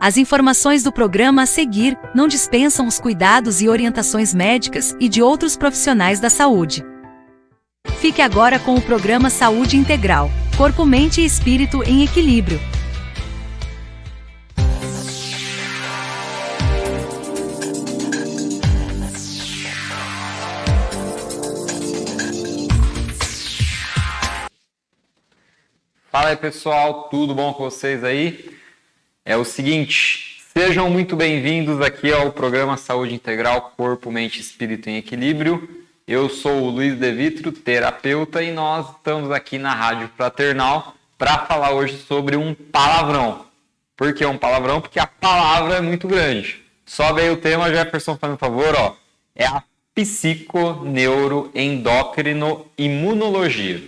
As informações do programa a seguir não dispensam os cuidados e orientações médicas e de outros profissionais da saúde. Fique agora com o programa Saúde Integral, Corpo, Mente e Espírito em Equilíbrio. Fala aí, pessoal, tudo bom com vocês aí? É o seguinte, sejam muito bem-vindos aqui ao programa Saúde Integral, Corpo, Mente e Espírito em Equilíbrio. Eu sou o Luiz De Vitro, terapeuta, e nós estamos aqui na Rádio Fraternal para falar hoje sobre um palavrão. Por que um palavrão? Porque a palavra é muito grande. Sobe aí o tema, Jefferson, fazendo um favor, ó. É a psiconeuroendocrinoimunologia,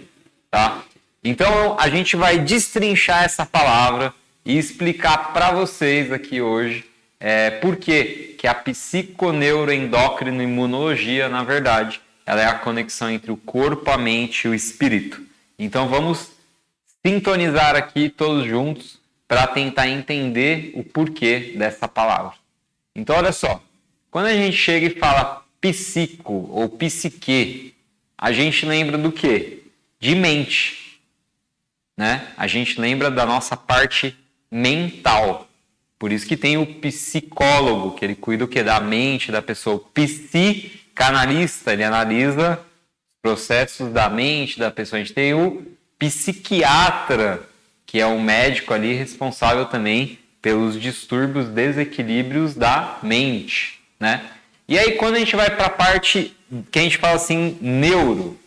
tá? Então, a gente vai destrinchar essa palavra e explicar para vocês aqui hoje por que a psiconeuroendocrinoimunologia, na verdade, ela é a conexão entre o corpo, a mente e o espírito. Então, vamos sintonizar aqui todos juntos para tentar entender o porquê dessa palavra. Então, olha só, quando a gente chega e fala psico ou psique, a gente lembra do quê? De mente, né? A gente lembra da nossa parte mental. Por isso que tem o psicólogo, que ele cuida o quê? Da mente da pessoa. O psicanalista, ele analisa os processos da mente da pessoa. A gente tem o psiquiatra, que é um médico ali responsável também pelos distúrbios, desequilíbrios da mente, né? E aí, quando a gente vai para a parte que a gente fala assim, neuro.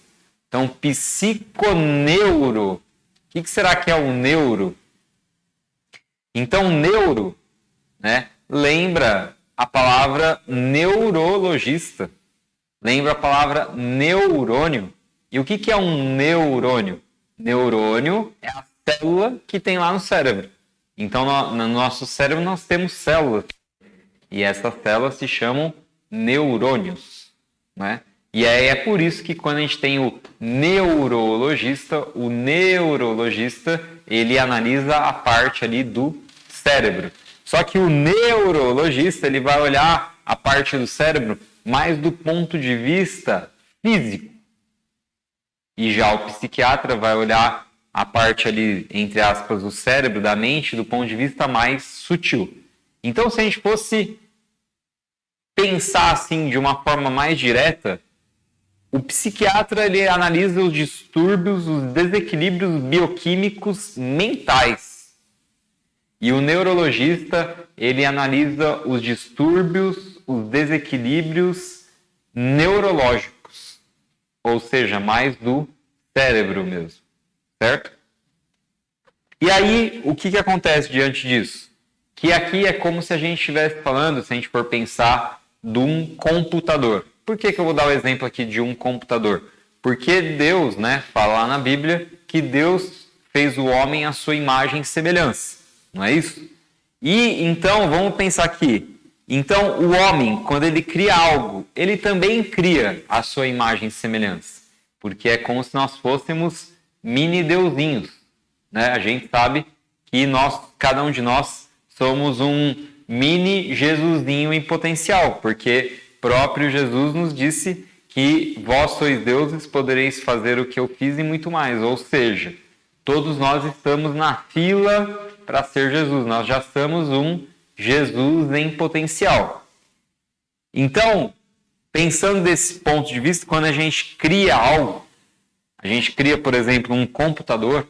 Então, psiconeuro. O que será que é o neuro? Então, neuro, né, lembra a palavra neurologista, lembra a palavra neurônio. E o que é um neurônio? Neurônio é a célula que tem lá no cérebro. Então, no nosso cérebro, nós temos células. E essas células se chamam neurônios, né? E aí é por isso que quando a gente tem o neurologista, ele analisa a parte ali do cérebro. Só que o neurologista, ele vai olhar a parte do cérebro mais do ponto de vista físico. E já o psiquiatra vai olhar a parte ali, entre aspas, do cérebro, da mente, do ponto de vista mais sutil. Então, se a gente fosse pensar assim de uma forma mais direta, o psiquiatra, ele analisa os distúrbios, os desequilíbrios bioquímicos mentais. E o neurologista, ele analisa os distúrbios, os desequilíbrios neurológicos. Ou seja, mais do cérebro mesmo. Certo? E aí, o que acontece diante disso? Que aqui é como se a gente estivesse falando, se a gente for pensar, de um computador. Por que eu vou dar o exemplo aqui de um computador? Porque Deus, né, fala lá na Bíblia que Deus fez o homem à sua imagem e semelhança. Não é isso? E então, vamos pensar aqui. Então, o homem, quando ele cria algo, ele também cria a sua imagem e semelhança. Porque é como se nós fôssemos mini deusinhos, né? A gente sabe que cada um de nós somos um mini Jesusinho em potencial, porque próprio Jesus nos disse que vós sois deuses, podereis fazer o que eu fiz e muito mais. Ou seja, todos nós estamos na fila para ser Jesus. Nós já somos um Jesus em potencial. Então, pensando desse ponto de vista, quando a gente cria algo, a gente cria, por exemplo, um computador.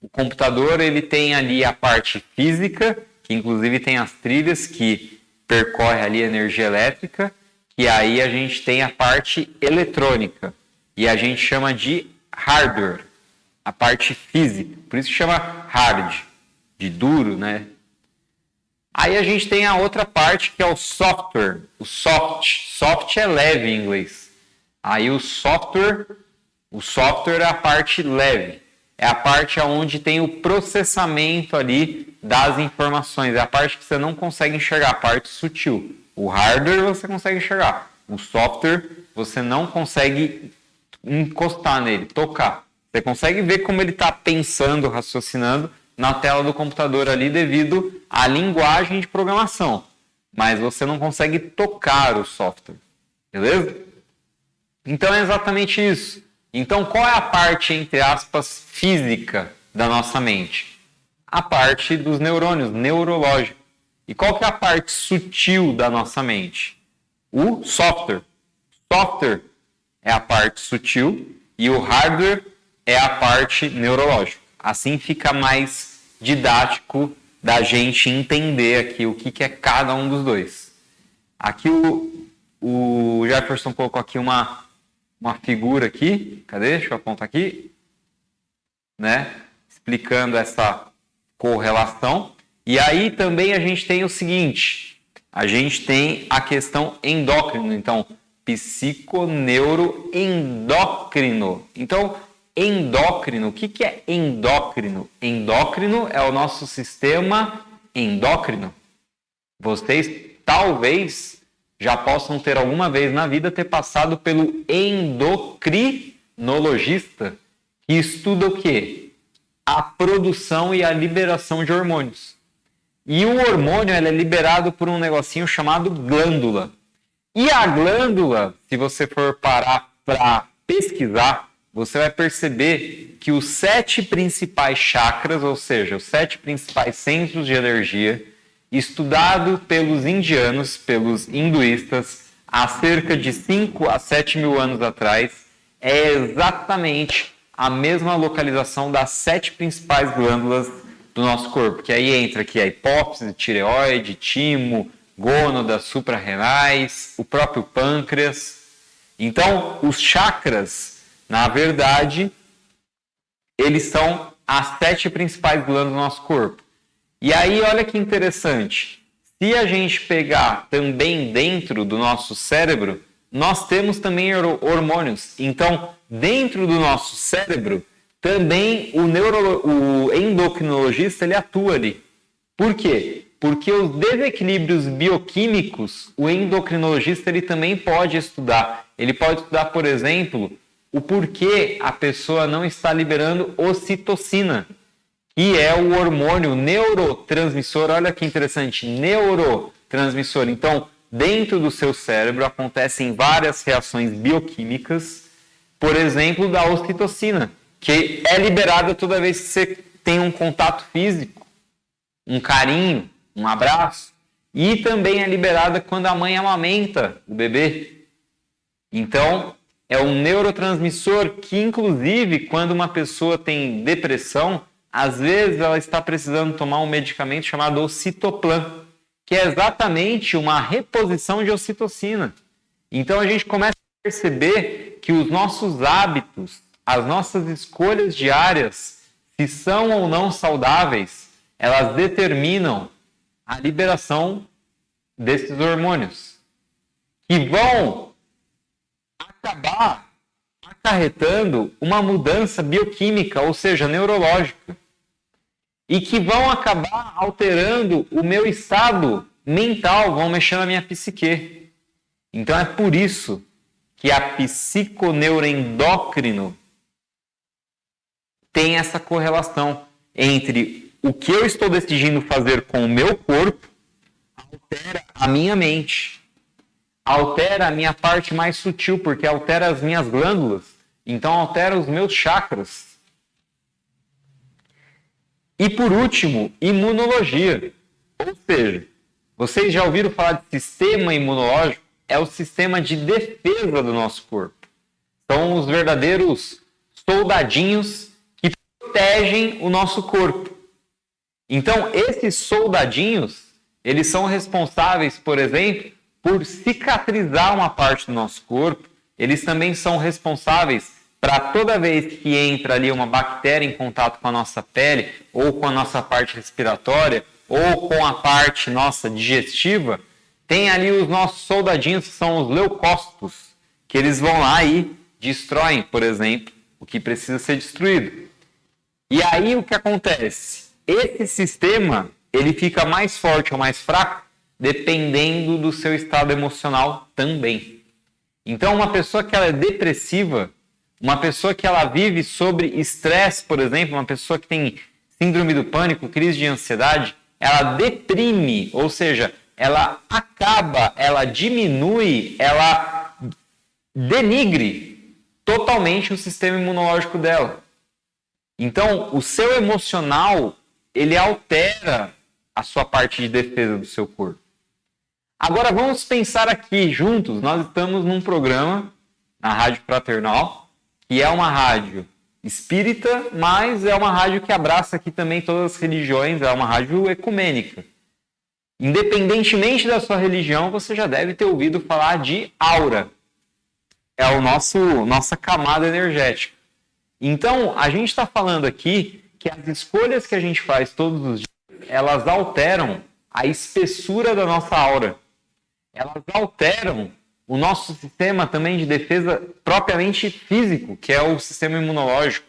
O computador, ele tem ali a parte física, que inclusive tem as trilhas que percorre ali a energia elétrica. E aí a gente tem a parte eletrônica, e a gente chama de hardware, a parte física, por isso chama hard, de duro, né? Aí a gente tem a outra parte que é o software, soft é leve em inglês. Aí o software é a parte leve, é a parte onde tem o processamento ali das informações, é a parte que você não consegue enxergar, a parte sutil. O hardware você consegue enxergar. O software você não consegue encostar nele, tocar. Você consegue ver como ele está pensando, raciocinando, na tela do computador ali devido à linguagem de programação, mas você não consegue tocar o software, beleza? Então é exatamente isso. Então qual é a parte, entre aspas, física da nossa mente? A parte dos neurônios, neurológica. E qual que é a parte sutil da nossa mente? O software. Software é a parte sutil e o hardware é a parte neurológica. Assim fica mais didático da gente entender aqui o que é cada um dos dois. Aqui o Jefferson colocou aqui uma figura aqui. Cadê? Deixa eu apontar aqui. Né? Explicando essa correlação. E aí também a gente tem o seguinte. A gente tem a questão endócrina. Então, psiconeuroendócrino. Então, endócrino, o que é endócrino? Endócrino é o nosso sistema endócrino. Vocês talvez já possam ter alguma vez na vida ter passado pelo endocrinologista, que estuda o quê? A produção e a liberação de hormônios. E o hormônio é liberado por um negocinho chamado glândula. E a glândula, se você for parar para pesquisar, você vai perceber que os 7 principais chakras, ou seja, os 7 principais centros de energia, estudado pelos indianos, pelos hinduístas, há cerca de 5 a 7 mil anos atrás, é exatamente a mesma localização das 7 principais glândulas do nosso corpo, que aí entra aqui a hipófise, tireoide, timo, gônadas, suprarrenais, o próprio pâncreas. Então, os chakras, na verdade, eles são as 7 principais glândulas do nosso corpo. E aí, olha que interessante. Se a gente pegar também dentro do nosso cérebro, nós temos também hormônios. Então, dentro do nosso cérebro, também o endocrinologista ele atua ali. Por quê? Porque os desequilíbrios bioquímicos, o endocrinologista ele também pode estudar. Ele pode estudar, por exemplo, o porquê a pessoa não está liberando ocitocina, que é o hormônio neurotransmissor. Olha que interessante, neurotransmissor. Então, dentro do seu cérebro acontecem várias reações bioquímicas, por exemplo, da ocitocina, que é liberada toda vez que você tem um contato físico, um carinho, um abraço, e também é liberada quando a mãe amamenta o bebê. Então, é um neurotransmissor que, inclusive, quando uma pessoa tem depressão, às vezes ela está precisando tomar um medicamento chamado Ocitoplan, que é exatamente uma reposição de ocitocina. Então, a gente começa a perceber que os nossos hábitos, as nossas escolhas diárias, se são ou não saudáveis, elas determinam a liberação desses hormônios, que vão acabar acarretando uma mudança bioquímica, ou seja, neurológica, e que vão acabar alterando o meu estado mental, vão mexer na minha psique. Então é por isso que a psiconeuroendócrino tem essa correlação entre o que eu estou decidindo fazer com o meu corpo altera a minha mente, altera a minha parte mais sutil, porque altera as minhas glândulas, então altera os meus chakras. E por último, imunologia. Ou seja, vocês já ouviram falar de sistema imunológico? É o sistema de defesa do nosso corpo. São os verdadeiros soldadinhos que protegem o nosso corpo. Então, esses soldadinhos, eles são responsáveis, por exemplo, por cicatrizar uma parte do nosso corpo. Eles também são responsáveis para toda vez que entra ali uma bactéria em contato com a nossa pele, ou com a nossa parte respiratória, ou com a parte nossa digestiva, tem ali os nossos soldadinhos, que são os leucócitos, que eles vão lá e destroem, por exemplo, o que precisa ser destruído. E aí o que acontece? Esse sistema, ele fica mais forte ou mais fraco, dependendo do seu estado emocional também. Então, uma pessoa que ela é depressiva, uma pessoa que ela vive sobre estresse, por exemplo, uma pessoa que tem síndrome do pânico, crise de ansiedade, ela deprime, ou seja, ela acaba, ela diminui, ela denigre totalmente o sistema imunológico dela. Então, o seu emocional, ele altera a sua parte de defesa do seu corpo. Agora, vamos pensar aqui juntos. Nós estamos num programa na Rádio Fraternal, que é uma rádio espírita, mas é uma rádio que abraça aqui também todas as religiões, é uma rádio ecumênica. Independentemente da sua religião, você já deve ter ouvido falar de aura. É a nossa camada energética. Então, a gente está falando aqui que as escolhas que a gente faz todos os dias, elas alteram a espessura da nossa aura. Elas alteram o nosso sistema também de defesa propriamente físico, que é o sistema imunológico.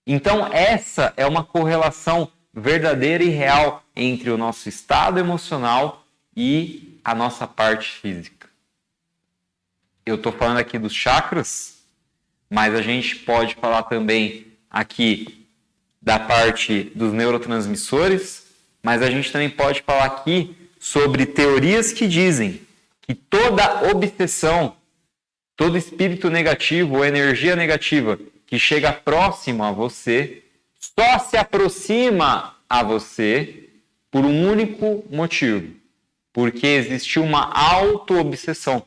Então, essa é uma correlação verdadeira e real entre o nosso estado emocional e a nossa parte física. Eu estou falando aqui dos chakras, mas a gente pode falar também aqui da parte dos neurotransmissores, mas a gente também pode falar aqui sobre teorias que dizem que toda obsessão, todo espírito negativo ou energia negativa que chega próximo a você, só se aproxima a você por um único motivo, porque existe uma auto-obsessão.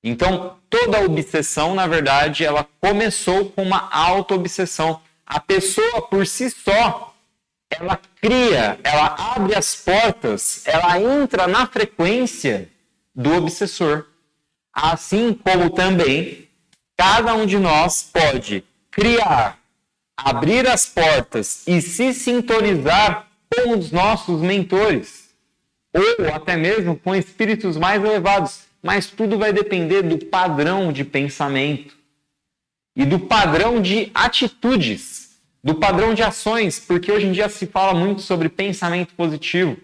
Então, toda obsessão, na verdade, ela começou com uma auto-obsessão. A pessoa, por si só, ela cria, ela abre as portas, ela entra na frequência do obsessor. Assim como também, cada um de nós pode criar, abrir as portas e se sintonizar com os nossos mentores, ou até mesmo com espíritos mais elevados. Mas tudo vai depender do padrão de pensamento e do padrão de atitudes, do padrão de ações, porque hoje em dia se fala muito sobre pensamento positivo,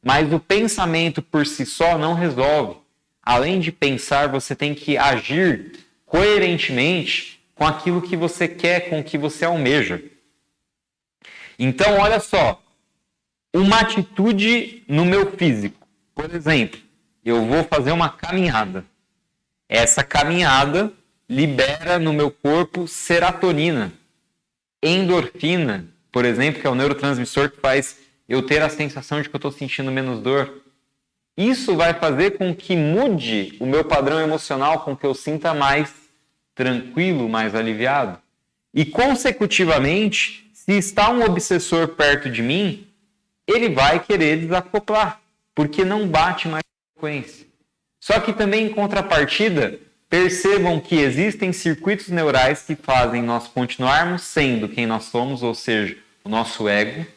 mas o pensamento por si só não resolve. Além de pensar, você tem que agir coerentemente com aquilo que você quer, com o que você almeja. Então, olha só, uma atitude no meu físico. Por exemplo, eu vou fazer uma caminhada. Essa caminhada libera no meu corpo serotonina, endorfina, por exemplo, que é o neurotransmissor que faz eu ter a sensação de que eu estou sentindo menos dor. Isso vai fazer com que mude o meu padrão emocional, com que eu sinta mais tranquilo, mais aliviado. E, consecutivamente, se está um obsessor perto de mim, ele vai querer desacoplar, porque não bate mais a frequência. Só que também, em contrapartida, percebam que existem circuitos neurais que fazem nós continuarmos sendo quem nós somos, ou seja, o nosso ego.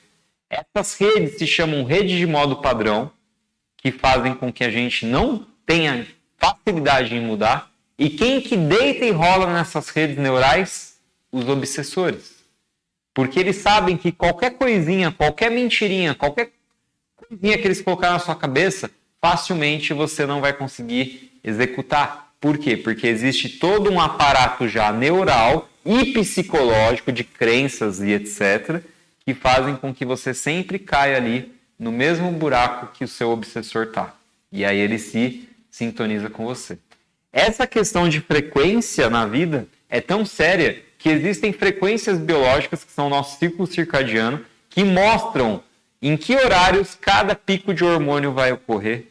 Essas redes se chamam redes de modo padrão, que fazem com que a gente não tenha facilidade em mudar. E quem que deita e rola nessas redes neurais? Os obsessores. Porque eles sabem que qualquer coisinha, qualquer mentirinha, qualquer coisinha que eles colocaram na sua cabeça, facilmente você não vai conseguir executar. Por quê? Porque existe todo um aparato já neural e psicológico de crenças e etc., que fazem com que você sempre caia ali no mesmo buraco que o seu obsessor está. E aí ele se sintoniza com você. Essa questão de frequência na vida é tão séria que existem frequências biológicas, que são o nosso ciclo circadiano, que mostram em que horários cada pico de hormônio vai ocorrer.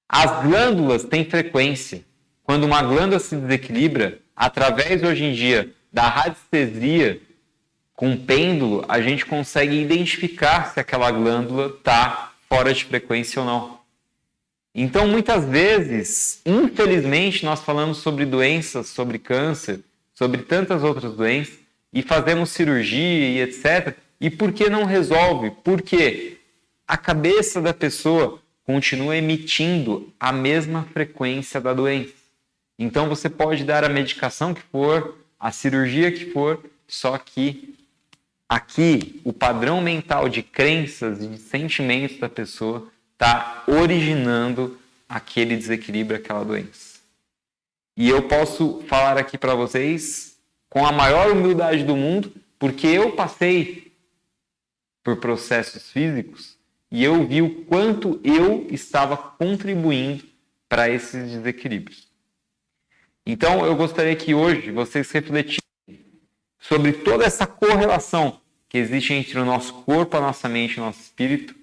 As glândulas têm frequência. Quando uma glândula se desequilibra, através, hoje em dia, da radiestesia com pêndulo, a gente consegue identificar se aquela glândula está fora de frequência ou não. Então, muitas vezes, infelizmente, nós falamos sobre doenças, sobre câncer, sobre tantas outras doenças, e fazemos cirurgia e etc. E por que não resolve? Porque a cabeça da pessoa continua emitindo a mesma frequência da doença. Então, você pode dar a medicação que for, a cirurgia que for, só que aqui o padrão mental de crenças e de sentimentos da pessoa está originando aquele desequilíbrio, aquela doença. E eu posso falar aqui para vocês com a maior humildade do mundo, porque eu passei por processos físicos e eu vi o quanto eu estava contribuindo para esses desequilíbrios. Então, eu gostaria que hoje vocês refletissem sobre toda essa correlação que existe entre o nosso corpo, a nossa mente e o nosso espírito,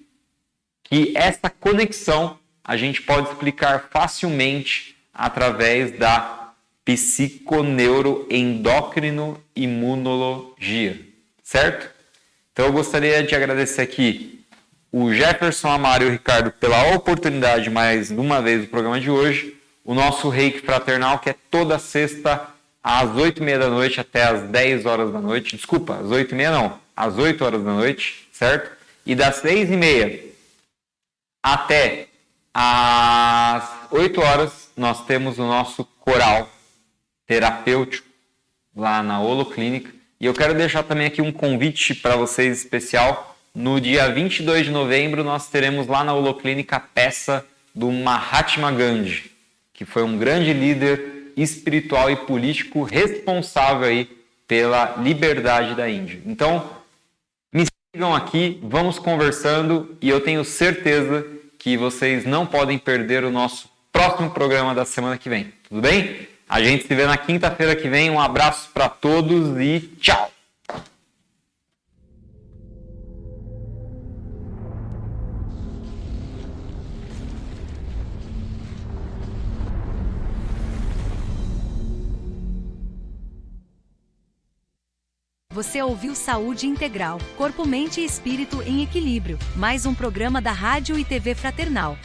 que essa conexão a gente pode explicar facilmente através da psiconeuroendocrino-imunologia, certo? Então eu gostaria de agradecer aqui o Jefferson, Amaro e o Ricardo pela oportunidade mais uma vez do programa de hoje, o nosso Reiki Fraternal, que é toda sexta às 8h30 da noite até às 10 horas da noite, desculpa, às 8h30 não, às 8 horas da noite, certo? E das 6h30 até às 8 horas, nós temos o nosso coral terapêutico lá na Holoclínica. E eu quero deixar também aqui um convite para vocês especial. No dia 22 de novembro, nós teremos lá na Holoclínica a peça do Mahatma Gandhi, que foi um grande líder espiritual e político responsável aí pela liberdade da Índia. Então, me sigam aqui, vamos conversando e eu tenho certeza que vocês não podem perder o nosso próximo programa da semana que vem. Tudo bem? A gente se vê na quinta-feira que vem. Um abraço para todos e tchau! Você ouviu Saúde Integral, Corpo, Mente e Espírito em Equilíbrio, mais um programa da Rádio e TV Fraternal.